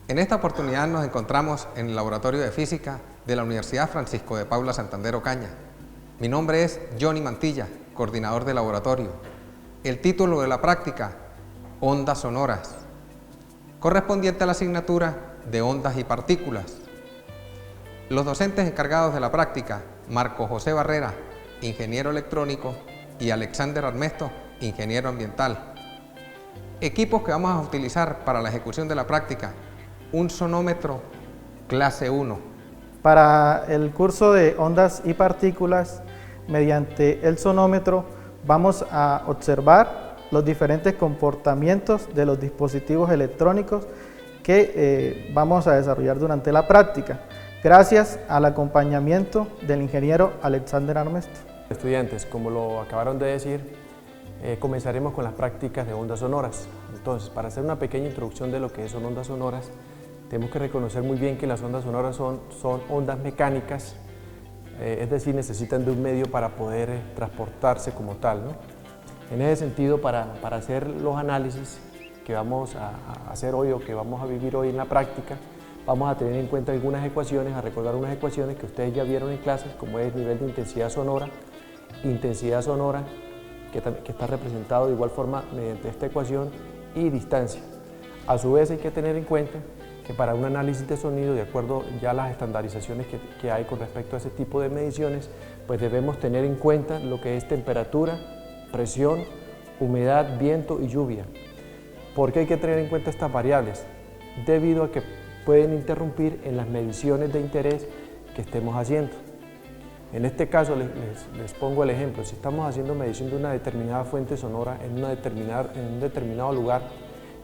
En esta oportunidad nos encontramos en el Laboratorio de Física de la Universidad Francisco de Paula Santander Ocaña. Mi nombre es Johnny Mantilla, coordinador del laboratorio. El título de la práctica, Ondas sonoras, correspondiente a la asignatura de Ondas y Partículas. Los docentes encargados de la práctica, Marco José Barrera, ingeniero electrónico, y Alexander Armesto, ingeniero ambiental. Equipos que vamos a utilizar para la ejecución de la práctica: un sonómetro clase 1. Para el curso de ondas y partículas, mediante el sonómetro vamos a observar los diferentes comportamientos de los dispositivos electrónicos que vamos a desarrollar durante la práctica, gracias al acompañamiento del ingeniero Alexander Armesto. Estudiantes, como lo acabaron de decir, comenzaremos con las prácticas de ondas sonoras. Entonces, para hacer una pequeña introducción de lo que son ondas sonoras, tenemos que reconocer muy bien que las ondas sonoras son ondas mecánicas, es decir, necesitan de un medio para poder transportarse como tal, ¿no? En ese sentido, para hacer los análisis que vamos a hacer hoy o que vamos a vivir hoy en la práctica, vamos a tener en cuenta algunas ecuaciones, a recordar unas ecuaciones que ustedes ya vieron en clases, como es el nivel de intensidad sonora que está representado de igual forma mediante esta ecuación, y distancia. A su vez hay que tener en cuenta que para un análisis de sonido, de acuerdo ya a las estandarizaciones que hay con respecto a ese tipo de mediciones, pues debemos tener en cuenta lo que es temperatura, presión, humedad, viento y lluvia. ¿Por qué hay que tener en cuenta estas variables? Debido a que pueden interrumpir en las mediciones de interés que estemos haciendo. En este caso les pongo el ejemplo: si estamos haciendo medición de una determinada fuente sonora en un determinado lugar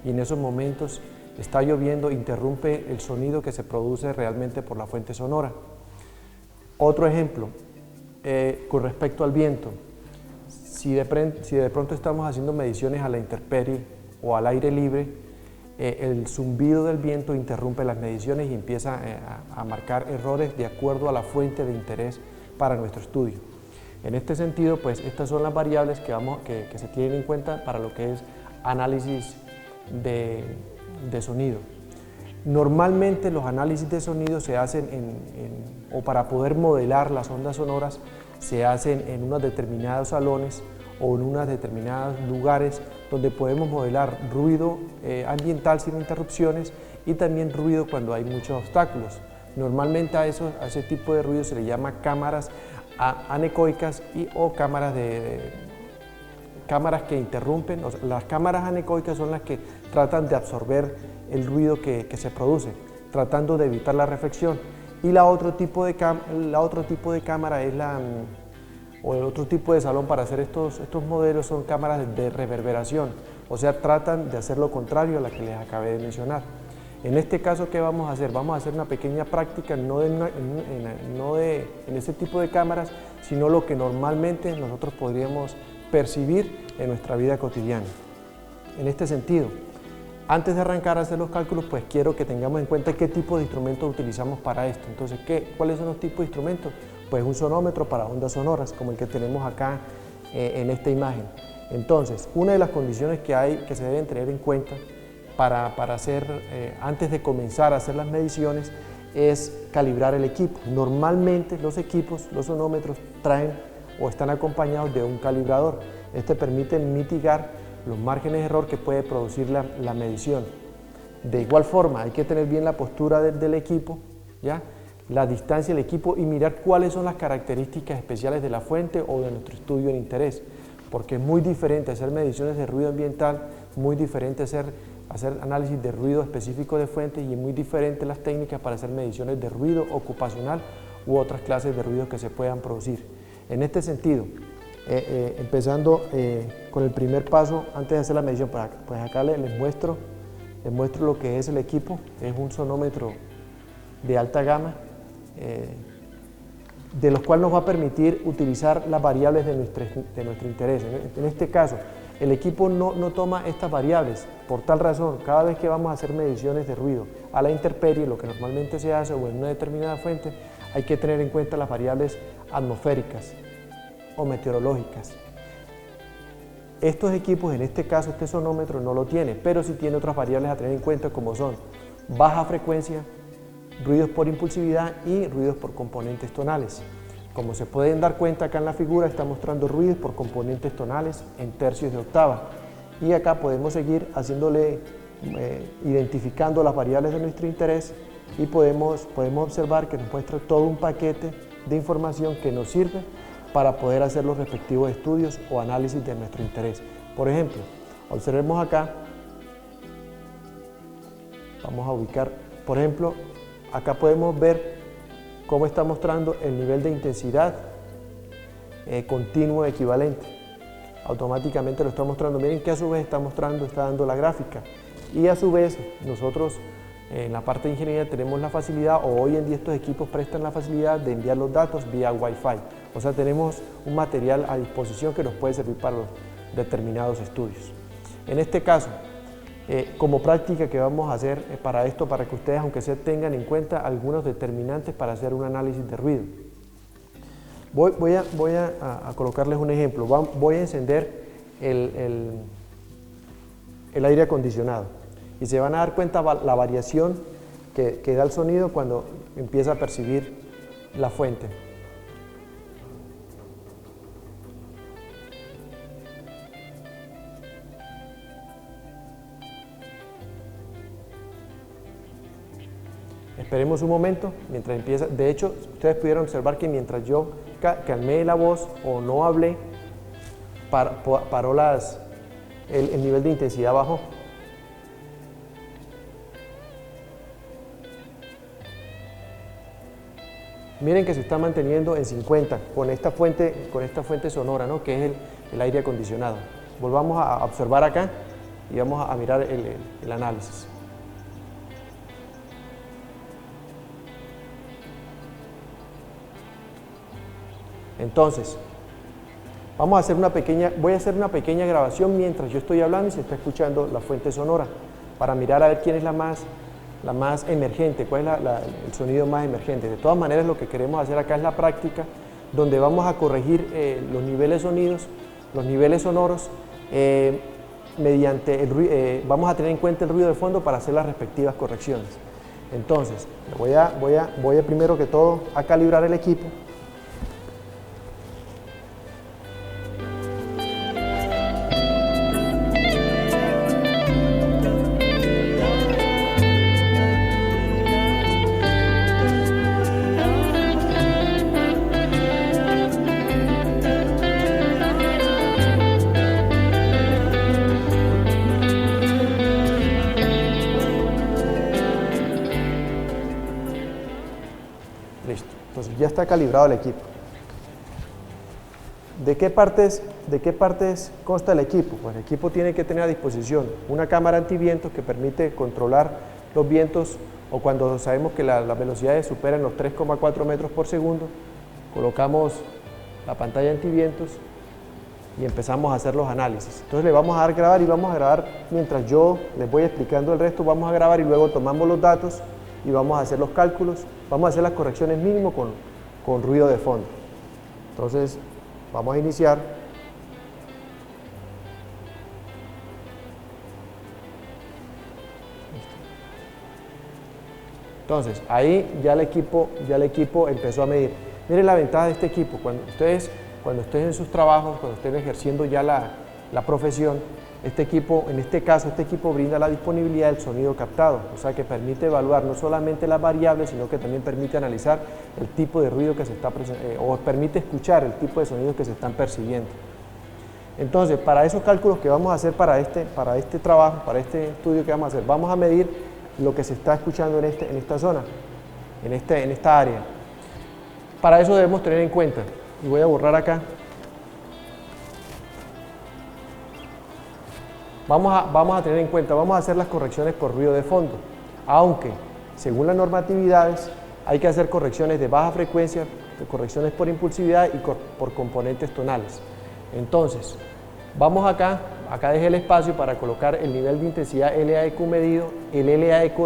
y en esos momentos está lloviendo, interrumpe el sonido que se produce realmente por la fuente sonora. Otro ejemplo, con respecto al viento, si de pronto estamos haciendo mediciones a la intemperie o al aire libre, el zumbido del viento interrumpe las mediciones y empieza a marcar errores de acuerdo a la fuente de interés para nuestro estudio. En este sentido, pues estas son las variables que se tienen en cuenta para lo que es análisis de sonido. Normalmente los análisis de sonido se hacen o para poder modelar las ondas sonoras, se hacen en unos determinados salones o en unos determinados lugares donde podemos modelar ruido ambiental sin interrupciones y también ruido cuando hay muchos obstáculos. Normalmente a ese tipo de ruido se le llama cámaras anecoicas o cámaras que interrumpen. Las cámaras anecoicas son las que tratan de absorber el ruido que se produce, tratando de evitar la reflexión. Y la otro tipo de cámara es o el otro tipo de salón para hacer estos modelos son cámaras de reverberación, o sea, tratan de hacer lo contrario a la que les acabé de mencionar. En este caso, ¿qué vamos a hacer? Vamos a hacer una pequeña práctica, no en ese tipo de cámaras, sino lo que normalmente nosotros podríamos percibir en nuestra vida cotidiana. En este sentido, antes de arrancar a hacer los cálculos, pues quiero que tengamos en cuenta qué tipo de instrumentos utilizamos para esto. Entonces, ¿cuáles son los tipos de instrumentos? Pues un sonómetro para ondas sonoras, como el que tenemos acá en esta imagen. Entonces, una de las condiciones que se deben tener en cuenta para hacer, antes de comenzar a hacer las mediciones, es calibrar el equipo. Normalmente los equipos, los sonómetros, traen o están acompañados de un calibrador. Este permite mitigar los márgenes de error que puede producir la medición. De igual forma, hay que tener bien la postura del equipo, ¿ya? La distancia del equipo y mirar cuáles son las características especiales de la fuente o de nuestro estudio de interés, porque es muy diferente hacer mediciones de ruido ambiental, muy diferente hacer análisis de ruido específico de fuentes, y es muy diferente las técnicas para hacer mediciones de ruido ocupacional u otras clases de ruido que se puedan producir. En este sentido, empezando con el primer paso, antes de hacer la medición, pues acá les muestro lo que es el equipo. Es un sonómetro de alta gama, de los cuales nos va a permitir utilizar las variables de nuestro interés. En este caso, el equipo no toma estas variables. Por tal razón, cada vez que vamos a hacer mediciones de ruido a la intemperie, lo que normalmente se hace o en una determinada fuente, hay que tener en cuenta las variables atmosféricas o meteorológicas. Estos equipos, en este caso este sonómetro, no lo tiene, pero sí tiene otras variables a tener en cuenta, como son baja frecuencia, ruidos por impulsividad y ruidos por componentes tonales. Como se pueden dar cuenta acá en la figura, está mostrando ruidos por componentes tonales en tercios de octava. Y acá podemos seguir identificando las variables de nuestro interés y podemos observar que nos muestra todo un paquete de información que nos sirve para poder hacer los respectivos estudios o análisis de nuestro interés. Por ejemplo, observemos acá, vamos a ubicar, por ejemplo, acá podemos ver cómo está mostrando el nivel de intensidad continuo equivalente. Automáticamente lo está mostrando. Miren que a su vez está dando la gráfica. Y a su vez nosotros en la parte de ingeniería tenemos la facilidad, o hoy en día estos equipos prestan la facilidad de enviar los datos vía Wi-Fi. O sea, tenemos un material a disposición que nos puede servir para los determinados estudios. En este caso, como práctica que vamos a hacer para esto, para que ustedes, aunque sea, tengan en cuenta algunos determinantes para hacer un análisis de ruido. Voy a colocarles un ejemplo. Voy a encender el aire acondicionado y se van a dar cuenta la variación que da el sonido cuando empieza a percibir la fuente. Esperemos un momento mientras empieza. De hecho, ustedes pudieron observar que mientras yo calmé la voz o no hablé, paró el nivel de intensidad bajó. Miren que se está manteniendo en 50 con esta fuente sonora, ¿no? Que es el aire acondicionado. Volvamos a observar acá y vamos a mirar el análisis. Entonces, voy a hacer una pequeña grabación mientras yo estoy hablando y se está escuchando la fuente sonora para mirar a ver quién es la más emergente, cuál es el sonido más emergente. De todas maneras, lo que queremos hacer acá es la práctica, donde vamos a corregir los niveles sonoros, vamos a tener en cuenta el ruido de fondo para hacer las respectivas correcciones. Entonces, voy a primero que todo a calibrar el equipo. Listo, entonces ya está calibrado el equipo. ¿De qué partes consta el equipo? Pues el equipo tiene que tener a disposición una cámara antivientos que permite controlar los vientos, o cuando sabemos que las velocidades superan los 3,4 metros por segundo, colocamos la pantalla antivientos y empezamos a hacer los análisis. Entonces le vamos a dar grabar y vamos a grabar mientras yo les voy explicando el resto. Vamos a grabar y luego tomamos los datos y vamos a hacer los cálculos, vamos a hacer las correcciones mínimo con ruido de fondo. Entonces vamos a iniciar. Entonces ahí ya el equipo empezó a medir. Miren la ventaja de este equipo: cuando estén en sus trabajos, cuando estén ejerciendo ya la profesión, en este caso este equipo brinda la disponibilidad del sonido captado, o sea que permite evaluar no solamente las variables, sino que también permite analizar el tipo de ruido que se está o permite escuchar el tipo de sonidos que se están percibiendo. Entonces, para esos cálculos que vamos a hacer para este trabajo, para este estudio que vamos a hacer, vamos a medir lo que se está escuchando en esta zona, en esta área. Para eso debemos tener en cuenta, y voy a borrar acá, vamos a tener en cuenta, vamos a hacer las correcciones por ruido de fondo, aunque según las normatividades hay que hacer correcciones de baja frecuencia, correcciones por impulsividad y por componentes tonales. Entonces, vamos acá dejé el espacio para colocar el nivel de intensidad LAEQ medido, el LAEQ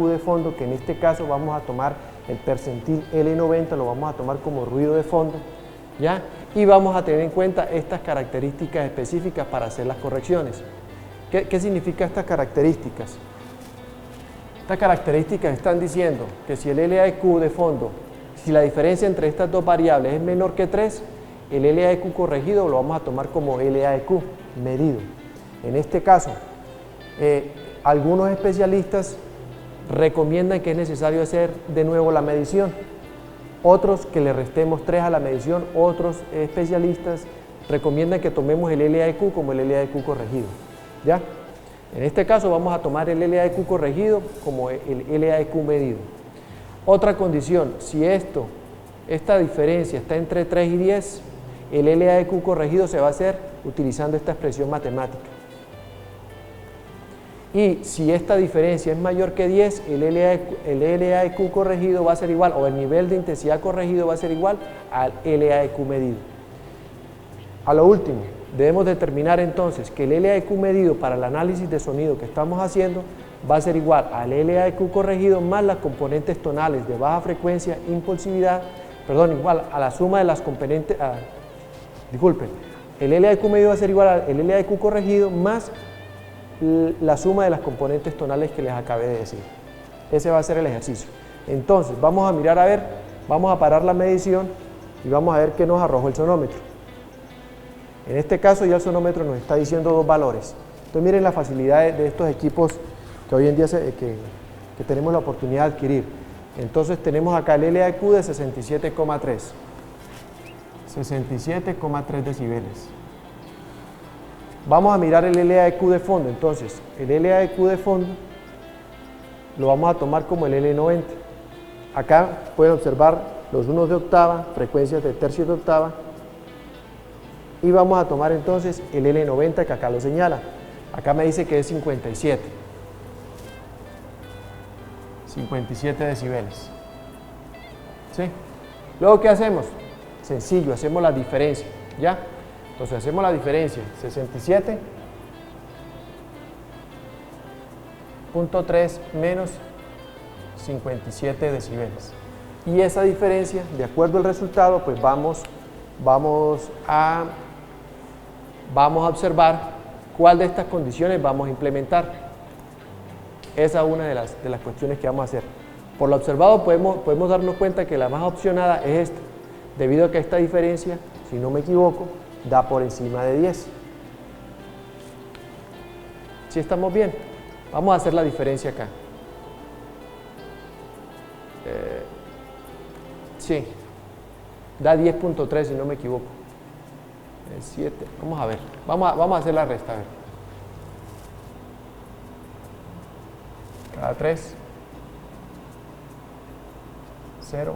de fondo, que en este caso vamos a tomar el percentil L90, lo vamos a tomar como ruido de fondo, ¿ya? Y vamos a tener en cuenta estas características específicas para hacer las correcciones. ¿Qué significa estas características? Estas características están diciendo que si el LAEQ de fondo, si la diferencia entre estas dos variables es menor que 3, el LAEQ corregido lo vamos a tomar como LAEQ medido. En este caso, algunos especialistas recomiendan que es necesario hacer de nuevo la medición, otros que le restemos 3 a la medición, otros especialistas recomiendan que tomemos el LAEQ como el LAEQ corregido. ¿Ya? En este caso vamos a tomar el LAEQ corregido como el LAEQ medido. Otra condición, si esta diferencia está entre 3 y 10, el LAEQ corregido se va a hacer utilizando esta expresión matemática. Y si esta diferencia es mayor que 10, el LAEQ corregido va a ser igual, o el nivel de intensidad corregido va a ser igual al LAEQ medido. A lo último, debemos determinar entonces que el LAEQ medido para el análisis de sonido que estamos haciendo va a ser igual al LAEQ corregido más las componentes tonales de baja frecuencia, impulsividad, igual a la suma de las componentes, el LAEQ medido va a ser igual al LAEQ corregido más la suma de las componentes tonales que les acabé de decir. Ese va a ser el ejercicio. Entonces, vamos a mirar a ver, vamos a parar la medición y vamos a ver qué nos arrojó el sonómetro. En este caso ya el sonómetro nos está diciendo dos valores. Entonces miren la facilidad de estos equipos que hoy en día que tenemos la oportunidad de adquirir. Entonces tenemos acá el LAEQ de 67,3. 67,3 decibeles. Vamos a mirar el LAEQ de fondo. Entonces el LAEQ de fondo lo vamos a tomar como el L90. Acá pueden observar los unos de octava, frecuencias de tercios de octava. Y vamos a tomar entonces el L90 que acá lo señala. Acá me dice que es 57. 57 decibeles. ¿Sí? Luego, ¿qué hacemos? Sencillo, hacemos la diferencia. ¿Ya? Entonces hacemos la diferencia. 67.3 menos 57 decibeles. Y esa diferencia, de acuerdo al resultado, pues vamos a observar cuál de estas condiciones vamos a implementar. Esa es una de las cuestiones que vamos a hacer. Por lo observado podemos darnos cuenta que la más opcionada es esta, debido a que esta diferencia, si no me equivoco, da por encima de 10. ¿Sí estamos bien? Vamos a hacer la diferencia acá. Sí, da 10.3 si no me equivoco. 7, vamos a ver, vamos a hacer la resta, a ver. Cada 3, 0,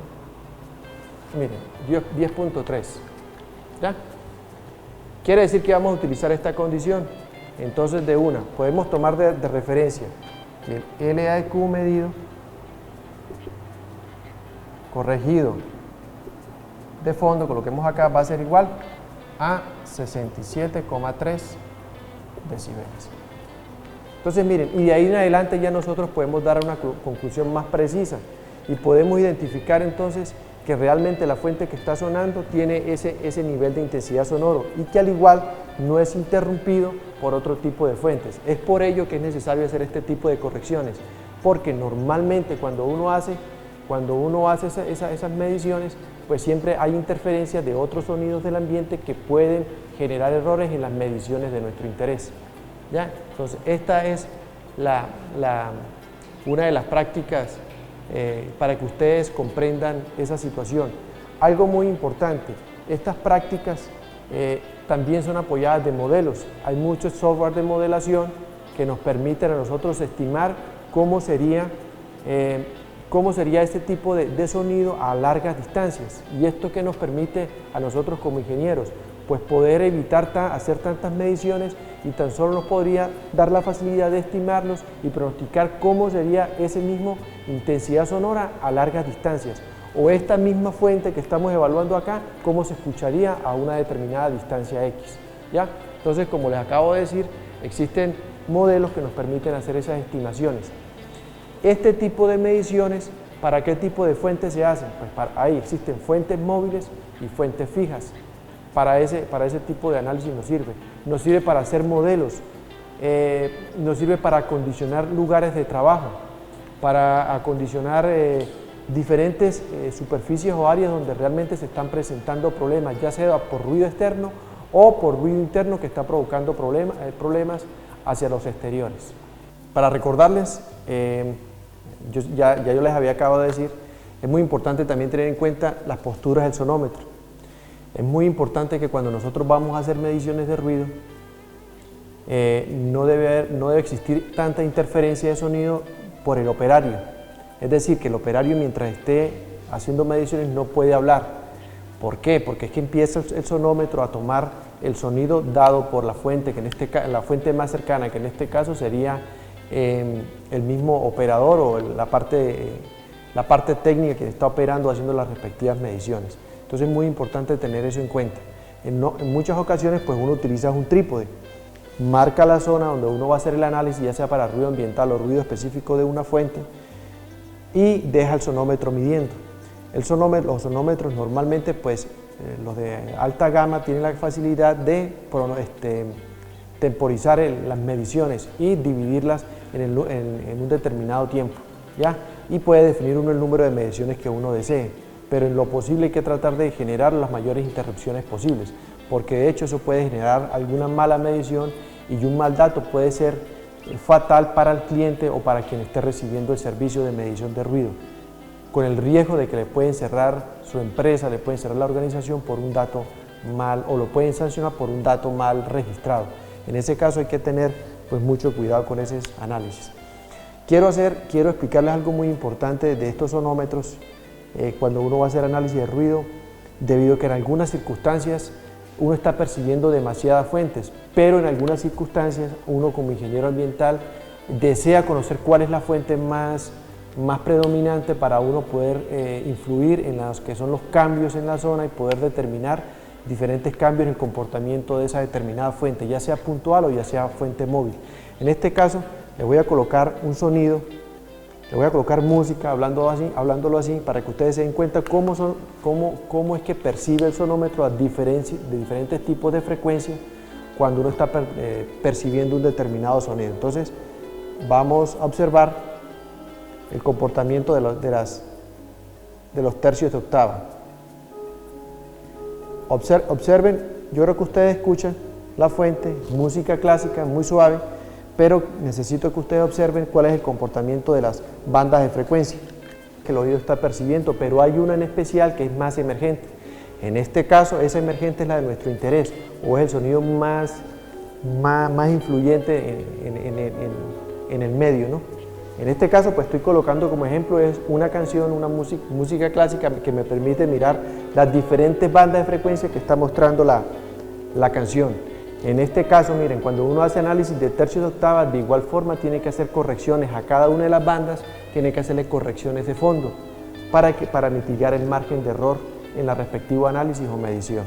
miren, 10.3, ¿ya? Quiere decir que vamos a utilizar esta condición. Entonces de una, podemos tomar de referencia el LAEQ medido, corregido de fondo, coloquemos acá, va a ser igual a 67,3 decibeles. Entonces miren, y de ahí en adelante ya nosotros podemos dar una conclusión más precisa y podemos identificar entonces que realmente la fuente que está sonando tiene ese nivel de intensidad sonoro y que al igual no es interrumpido por otro tipo de fuentes. Es por ello que es necesario hacer este tipo de correcciones, porque normalmente cuando uno hace esas mediciones, pues siempre hay interferencias de otros sonidos del ambiente que pueden generar errores en las mediciones de nuestro interés. ¿Ya? Entonces, esta es una de las prácticas para que ustedes comprendan esa situación. Algo muy importante, estas prácticas también son apoyadas de modelos. Hay muchos software de modelación que nos permiten a nosotros estimar cómo sería este tipo de sonido a largas distancias. Y esto que nos permite a nosotros como ingenieros, pues poder evitar hacer tantas mediciones y tan solo nos podría dar la facilidad de estimarlos y pronosticar cómo sería ese mismo intensidad sonora a largas distancias. O esta misma fuente que estamos evaluando acá, cómo se escucharía a una determinada distancia X. ¿Ya? Entonces, como les acabo de decir, existen modelos que nos permiten hacer esas estimaciones. Este tipo de mediciones, ¿para qué tipo de fuentes se hacen? Pues ahí existen fuentes móviles y fuentes fijas. Para ese tipo de análisis nos sirve. Nos sirve para hacer modelos, nos sirve para acondicionar lugares de trabajo, para acondicionar diferentes superficies o áreas donde realmente se están presentando problemas, ya sea por ruido externo o por ruido interno que está provocando problemas hacia los exteriores. Para recordarles, yo les había acabado de decir, es muy importante también tener en cuenta las posturas del sonómetro. Es muy importante que cuando nosotros vamos a hacer mediciones de ruido, no debe existir tanta interferencia de sonido por el operario. Es decir, que el operario mientras esté haciendo mediciones no puede hablar. ¿Por qué? Porque es que empieza el sonómetro a tomar el sonido dado por la fuente, la fuente más cercana, que en este caso sería el mismo operador o la parte técnica que está operando haciendo las respectivas mediciones. Entonces es muy importante tener eso en cuenta. En muchas ocasiones pues uno utiliza un trípode, marca la zona donde uno va a hacer el análisis, ya sea para ruido ambiental o ruido específico de una fuente, y deja el sonómetro midiendo. Los sonómetros normalmente pues los de alta gama tienen la facilidad de temporizar las mediciones y dividirlas en un determinado tiempo, ¿ya? Y puede definir uno el número de mediciones que uno desee, pero en lo posible hay que tratar de generar las mayores interrupciones posibles, porque de hecho eso puede generar alguna mala medición y un mal dato puede ser fatal para el cliente o para quien esté recibiendo el servicio de medición de ruido, con el riesgo de que le pueden cerrar su empresa, le pueden cerrar la organización por un dato mal, o lo pueden sancionar por un dato mal registrado. En ese caso hay que tener pues mucho cuidado con esos análisis. Quiero explicarles algo muy importante de estos sonómetros cuando uno va a hacer análisis de ruido, debido a que en algunas circunstancias uno está percibiendo demasiadas fuentes, pero en algunas circunstancias uno como ingeniero ambiental desea conocer cuál es la fuente más predominante para uno poder influir en los que son los cambios en la zona y poder determinar diferentes cambios en el comportamiento de esa determinada fuente, ya sea puntual o ya sea fuente móvil. En este caso le voy a colocar un sonido, le voy a colocar música, hablándolo así, para que ustedes se den cuenta cómo es que percibe el sonómetro de diferentes tipos de frecuencia cuando uno está percibiendo un determinado sonido. Entonces vamos a observar el comportamiento de los tercios de octava. Observen, yo creo que ustedes escuchan la fuente, música clásica muy suave, pero necesito que ustedes observen cuál es el comportamiento de las bandas de frecuencia que el oído está percibiendo, pero hay una en especial que es más emergente. En este caso, esa emergente es la de nuestro interés, o es el sonido más influyente en el medio, ¿no? En este caso, pues estoy colocando como ejemplo es una canción, una música clásica que me permite mirar las diferentes bandas de frecuencia que está mostrando la canción. En este caso, miren, cuando uno hace análisis de tercios de octavas, de igual forma tiene que hacer correcciones a cada una de las bandas, tiene que hacerle correcciones de fondo para mitigar el margen de error en la respectiva análisis o medición.